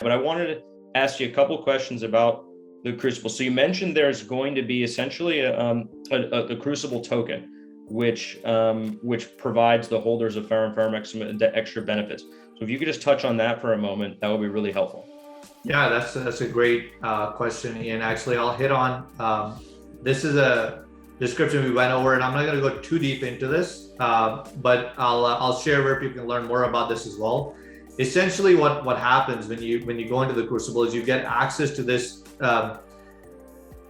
But I wanted to ask you a couple questions about the Crucible. So you mentioned there's going to be essentially a Crucible token, which provides the holders of Ferrum some extra benefits. So if you could just touch on that for a moment, that would be really helpful. Yeah, that's a great question, Ian. Actually, I'll hit on this is a description we went over, and I'm not going to go too deep into this, but I'll share where people can learn more about this as well. Essentially, what happens when you go into the Crucible is you get access to this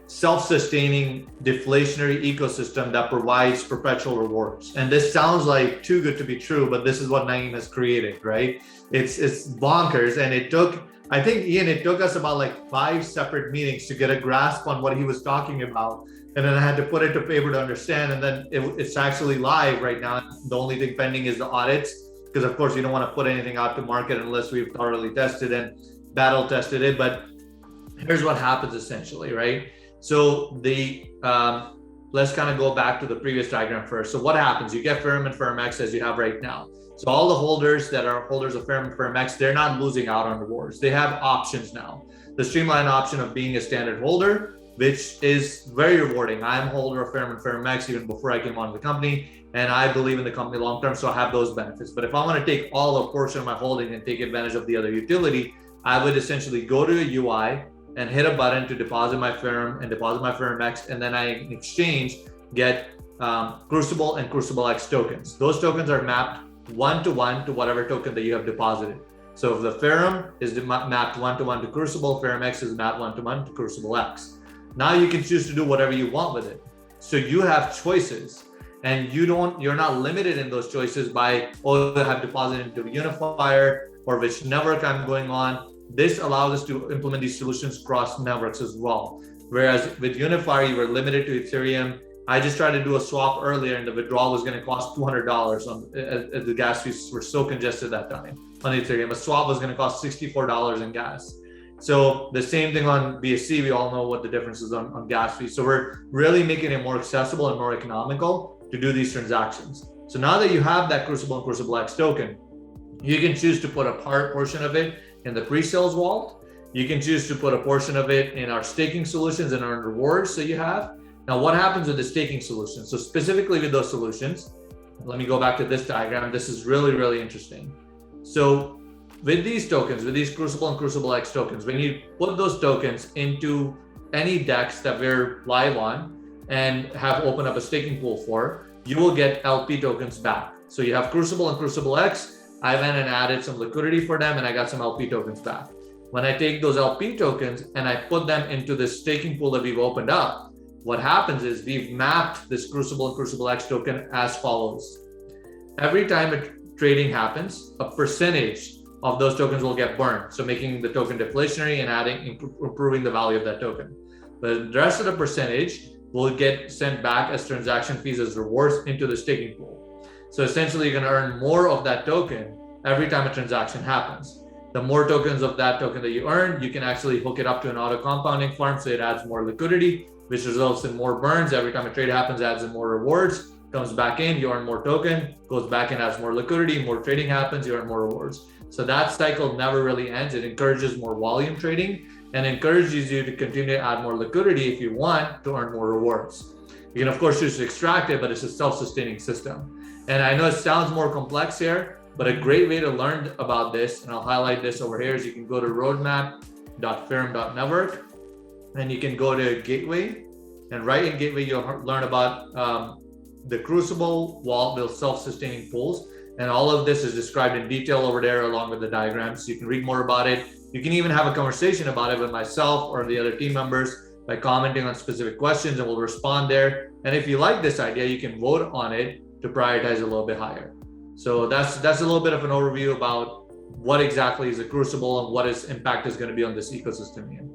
self-sustaining deflationary ecosystem that provides perpetual rewards. And this sounds like too good to be true, but this is what Naeem has created, right? It's bonkers, and it took us about like 5 separate meetings to get a grasp on what he was talking about. And then I had to put it to paper to understand. And then it's actually live right now. The only thing pending is the audits, because of course you don't want to put anything out to market unless we've thoroughly tested and battle tested it. But here's what happens essentially, right? So let's kind of go back to the previous diagram first. So what happens? You get Ferrum and Ferrum X as you have right now. So all the holders that are holders of Ferrum and Ferrum X, they're not losing out on rewards. They have options now. The streamlined option of being a standard holder, which is very rewarding. I'm a holder of Ferrum and Ferrum X even before I came onto the company, and I believe in the company long term, so I have those benefits. But if I want to take all a portion of my holding and take advantage of the other utility, I would essentially go to a UI and hit a button to deposit my Ferrum and deposit my Ferrum X, and then I, in exchange, get Crucible and Crucible X tokens. Those tokens are mapped one-to-one to whatever token that you have deposited. So if the Ferrum is mapped one-to-one to Crucible, Ferrum X is mapped one-to-one to Crucible X. Now you can choose to do whatever you want with it. So you have choices, and you're not limited in those choices by, oh, I have deposited into Unifier or which network I'm going on. This allows us to implement these solutions across networks as well. Whereas with Unifier, you were limited to Ethereum. I just tried to do a swap earlier, and the withdrawal was going to cost $200 as the gas fees were so congested that time on Ethereum. A swap was going to cost $64 in gas. So the same thing on BSC, we all know what the difference is on gas fees. So we're really making it more accessible and more economical to do these transactions. So now that you have that Crucible and Crucible X token, you can choose to put a portion of it in the pre-sales wallet. You can choose to put a portion of it in our staking solutions and earn rewards that you have. Now, what happens with the staking solutions? So specifically with those solutions, let me go back to this diagram. This is really, really interesting. So with these tokens, with these Crucible and Crucible X tokens, when you put those tokens into any DEX that we're live on and have opened up a staking pool for, you will get LP tokens back. So you have Crucible and Crucible X. I went and added some liquidity for them, and I got some LP tokens back. When I take those LP tokens and I put them into this staking pool that we've opened up, what happens is we've mapped this Crucible and Crucible X token as follows. Every time a trading happens, a percentage of those tokens will get burned. So making the token deflationary and improving the value of that token. But the rest of the percentage will get sent back as transaction fees as rewards into the staking pool. So essentially you're going to earn more of that token every time a transaction happens. The more tokens of that token that you earn, you can actually hook it up to an auto compounding farm, so it adds more liquidity, which results in more burns. Every time a trade happens, adds in more rewards, comes back in, you earn more token, goes back and adds more liquidity, more trading happens, you earn more rewards. So that cycle never really ends. It encourages more volume trading and encourages you to continue to add more liquidity if you want to earn more rewards. You can of course choose to extract it, but it's a self-sustaining system. And I know it sounds more complex here, but a great way to learn about this, and I'll highlight this over here, is you can go to roadmap.ferrum.network, and you can go to Gateway, and right in Gateway, you'll learn about the Crucible wallet build self-sustaining pools. And all of this is described in detail over there along with the diagrams. So you can read more about it. You can even have a conversation about it with myself or the other team members by commenting on specific questions, and we'll respond there. And if you like this idea, you can vote on it to prioritize a little bit higher. So that's a little bit of an overview about what exactly is a Crucible and what its impact is going to be on this ecosystem here.